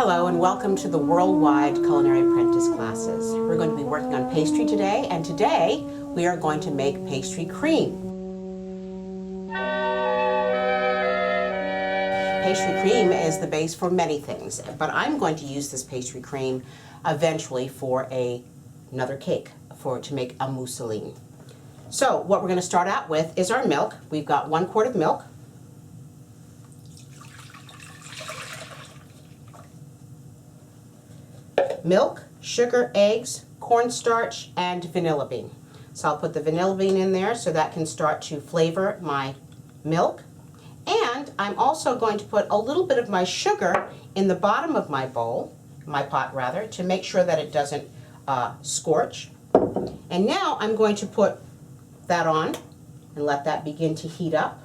Hello and welcome to the Worldwide Culinary Apprentice classes. We're going to be working on pastry today, and today we are going to make pastry cream. Pastry cream is the base for many things, but I'm going to use this pastry cream eventually for another cake to make a mousseline. So what we're going to start out with is our milk. We've got 1 quart of milk. Milk, sugar, eggs, cornstarch, and vanilla bean. So I'll put the vanilla bean in there so that can start to flavor my milk. And I'm also going to put a little bit of my sugar in the bottom of my bowl, my pot rather, to make sure that it doesn't scorch. And now I'm going to put that on and let that begin to heat up.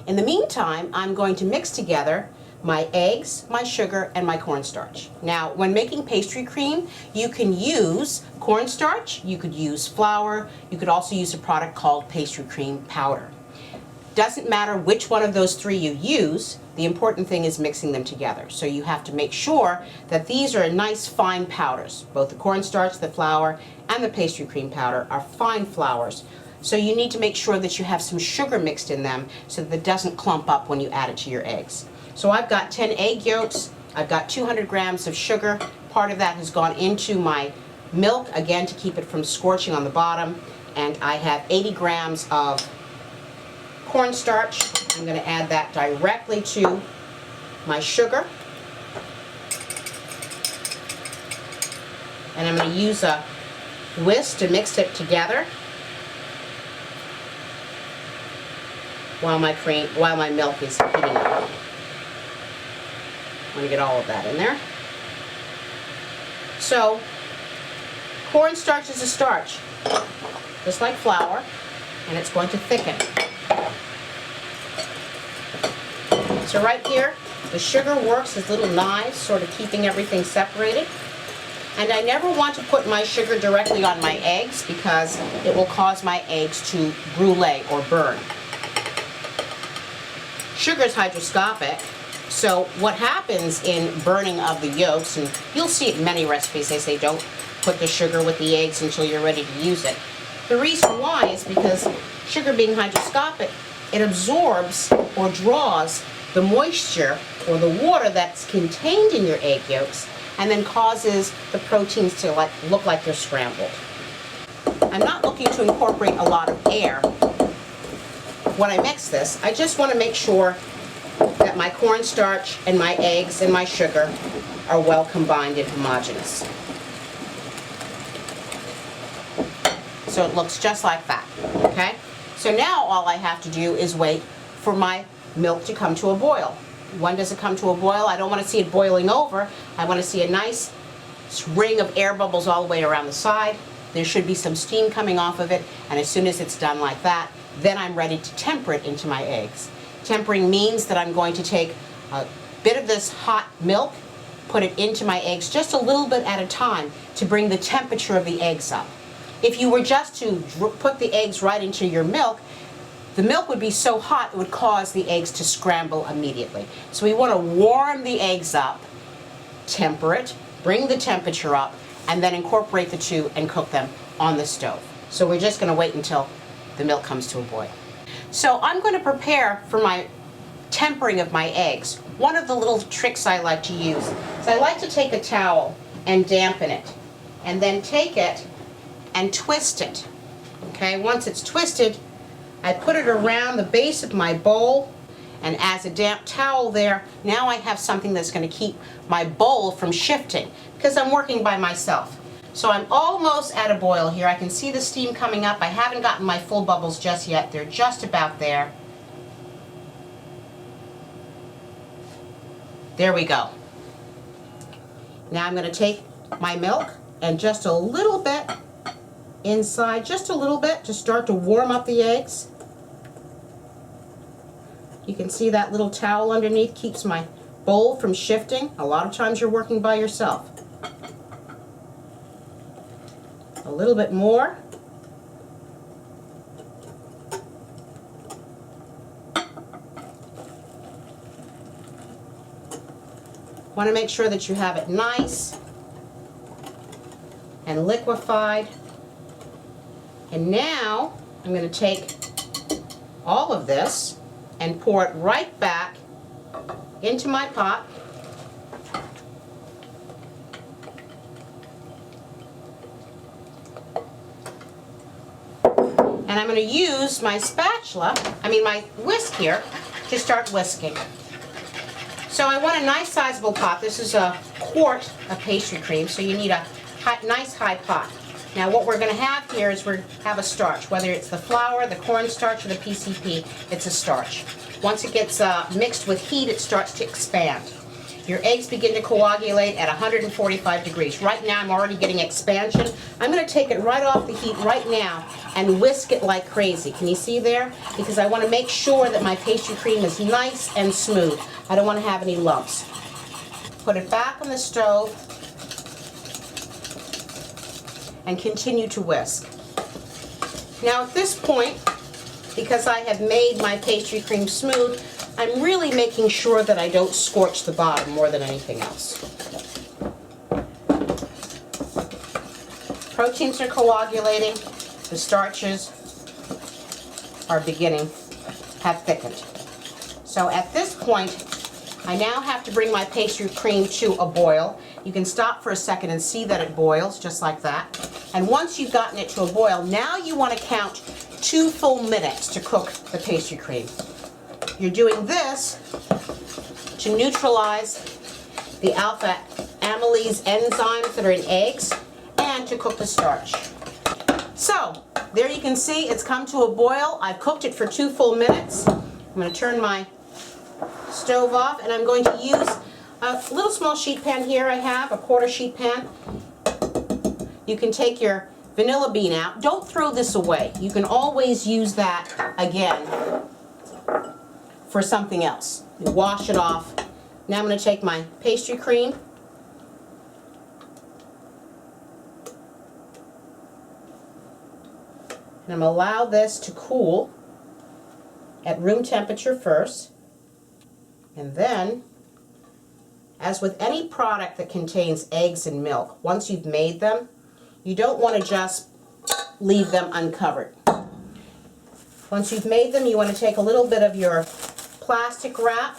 In the meantime, I'm going to mix together my eggs, my sugar, and my cornstarch. Now, when making pastry cream, you can use cornstarch, you could use flour, you could also use a product called pastry cream powder. Doesn't matter which one of those three you use, the important thing is mixing them together. So you have to make sure that these are nice fine powders. Both the cornstarch, the flour, and the pastry cream powder are fine flours. So you need to make sure that you have some sugar mixed in them so that it doesn't clump up when you add it to your eggs. So I've got 10 egg yolks, I've got 200 grams of sugar. Part of that has gone into my milk, again to keep it from scorching on the bottom. And I have 80 grams of cornstarch. I'm going to add that directly to my sugar. And I'm going to use a whisk to mix it together while my milk is heating up. I'm going to get all of that in there. So, cornstarch is a starch, just like flour, and it's going to thicken. So right here, the sugar works as little knives, sort of keeping everything separated. And I never want to put my sugar directly on my eggs because it will cause my eggs to brulee or burn. Sugar is hygroscopic. So what happens in burning of the yolks, and you'll see it in many recipes, they say don't put the sugar with the eggs until you're ready to use it. The reason why is because sugar being hygroscopic, it absorbs or draws the moisture or the water that's contained in your egg yolks and then causes the proteins to look like they're scrambled. I'm not looking to incorporate a lot of air. When I mix this, I just want to make sure that my cornstarch and my eggs and my sugar are well combined and homogeneous. So it looks just like that, okay? So now all I have to do is wait for my milk to come to a boil. When does it come to a boil? I don't want to see it boiling over. I want to see a nice ring of air bubbles all the way around the side. There should be some steam coming off of it, and as soon as it's done like that, then I'm ready to temper it into my eggs. Tempering means that I'm going to take a bit of this hot milk, put it into my eggs just a little bit at a time to bring the temperature of the eggs up. If you were just to put the eggs right into your milk, the milk would be so hot it would cause the eggs to scramble immediately. So we want to warm the eggs up, temper it, bring the temperature up, and then incorporate the two and cook them on the stove. So we're just going to wait until the milk comes to a boil. So I'm going to prepare for my tempering of my eggs. One of the little tricks I like to use is I like to take a towel and dampen it, and then take it and twist it. Okay, once it's twisted, I put it around the base of my bowl, and as a damp towel there, now I have something that's going to keep my bowl from shifting because I'm working by myself. So I'm almost at a boil here. I can see the steam coming up. I haven't gotten my full bubbles just yet. They're just about there. There we go. Now I'm going to take my milk and just a little bit inside, just a little bit, to start to warm up the eggs. You can see that little towel underneath keeps my bowl from shifting. A lot of times you're working by yourself. A little bit more. Want to make sure that you have it nice and liquefied. And now I'm going to take all of this and pour it right back into my pot. And I'm going to use my my whisk here to start whisking. So I want a nice sizable pot. This is a quart of pastry cream, so you need a nice high pot. Now what we're going to have here is we have a starch, whether it's the flour, the cornstarch, or the PCP, it's a starch. Once it gets mixed with heat, it starts to expand. Your eggs begin to coagulate at 145 degrees. Right now I'm already getting expansion. I'm going to take it right off the heat right now and whisk it like crazy. Can you see there? Because I want to make sure that my pastry cream is nice and smooth. I don't want to have any lumps. Put it back on the stove and continue to whisk. Now at this point, because I have made my pastry cream smooth, I'm really making sure that I don't scorch the bottom more than anything else. Proteins are coagulating, the starches are have thickened. So at this point, I now have to bring my pastry cream to a boil. You can stop for a second and see that it boils, just like that. And once you've gotten it to a boil, now you want to count 2 full minutes to cook the pastry cream. You're doing this to neutralize the alpha amylase enzymes that are in eggs and to cook the starch. So, there you can see it's come to a boil. I've cooked it for 2 full minutes. I'm going to turn my stove off and I'm going to use a little small sheet pan here I have, a quarter sheet pan. You can take your vanilla bean out. Don't throw this away. You can always use that again for something else. You wash it off. Now I'm going to take my pastry cream and I'm going to allow this to cool at room temperature first. And then, as with any product that contains eggs and milk, once you've made them, you don't want to just leave them uncovered. Once you've made them, you want to take a little bit of your plastic wrap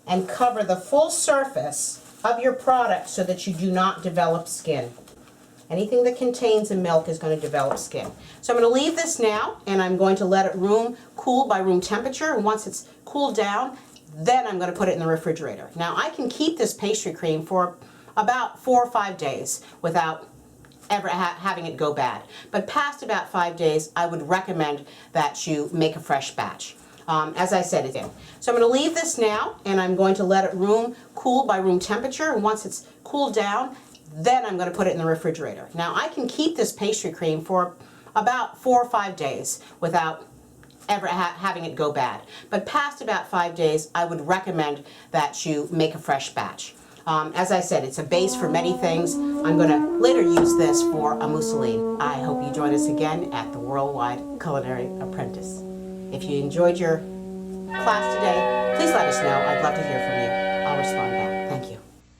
and cover the full surface of your product so that you do not develop skin. Anything that contains a milk is going to develop skin. So I'm going to leave this now and I'm going to let it cool by room temperature, and once it's cooled down, then I'm going to put it in the refrigerator. Now I can keep this pastry cream for about 4 or 5 days without ever having it go bad. But past about 5 days, I would recommend that you make a fresh batch. As I said, it's in. So I'm going to leave this now, and I'm going to let it cool by room temperature, and once it's cooled down, then I'm going to put it in the refrigerator. Now I can keep this pastry cream for about 4 or 5 days without ever having it go bad. But past about 5 days, I would recommend that you make a fresh batch. As I said, it's a base for many things. I'm going to later use this for a mousseline. I hope you join us again at the Worldwide Culinary Apprentice. If you enjoyed your class today, please let us know. I'd love to hear from you.